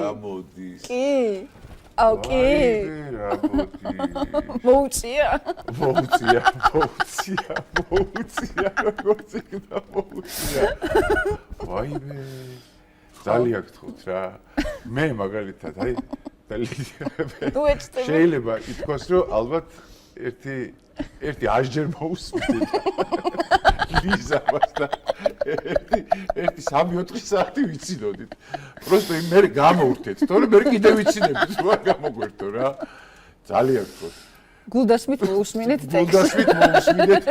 ამოდის. კი. აუ კი. მოუწია. როგორც იქნა მოუწია. ვაიმე. ძალიან გთხოვთ რა. მე მაგალითად აი შეიძლება ითქვას რომ ალბათ ერთი 100 ჯერ მოусმენთ. ლიზას და ერთი 3-4 საათი ვიცინოდით. просто მე გამოვურთეთ, თორე მე კიდე ვიცინებთ, რა გამოგვერთო რა. ძალიან გთხოვთ. გულდასმით მოусმინეთ ტექსტი. გულდასმით მოусმინეთ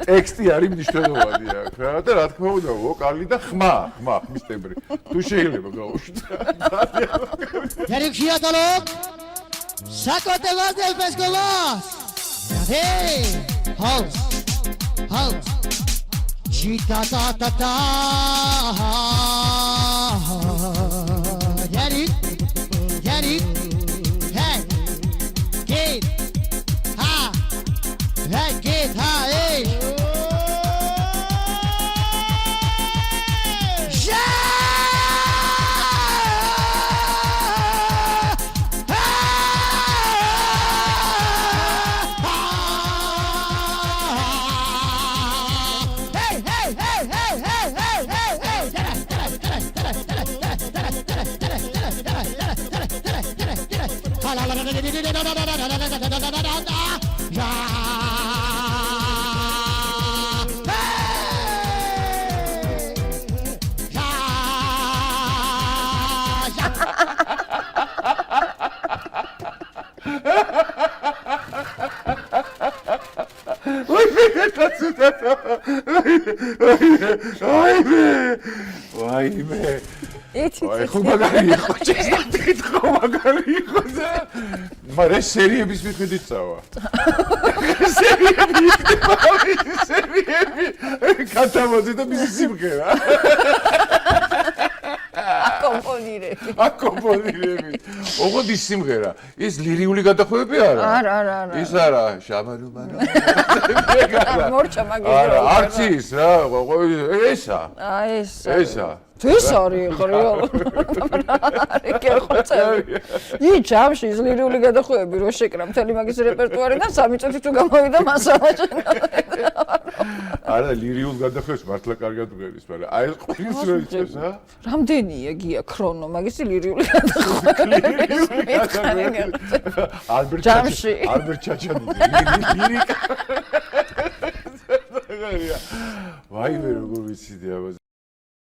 ტექსტი არის მნიშვნელოვანი აქ რა და რა თქმა უნდა ვოკალი და ხმის ტემბრი. თუ შეიძლება გავუშვით. Ярикия толок. Сакоте вас del pescolas. Hey! House. Chica ta ta ta. Yarik. Hey. Get. Ha. Hey, get ha. Hey. ვაიმე. აი ხო მაგარი იყო, ჩესნათ ხო მაგარი იყო და მაგრამ სერიების მიხედვით წავა. სერიები კატამოძე და მისი სიმღერა. აკომპონირები. ოღონდ ის სიმღერა, ის ლირიული გადახვევები არა? არა. ის არა, შამანუმანო. მორჩა მაგის. არა, არც ის რა, ესა. ესა. ეს არის რეალური კერხოცები. იჩამში ის ლირიული გადახვევები რო შეკრა მთელი მაგის რეპერტუარიდან 3 წუთი თუ გამოვიდა მასალა შენა. არა, ლირიულ გადახვევებს მართლა კარგად ვღერის, მაგრამ აი ეს ყოფილს რო იცეს, ა? რამდენია გია ქრონო მაგის ლირიული გადახვევები? ალბერტ ჩაჩანიშვილი ლირიკა. ვაიმე როგორ ვიციდი აბა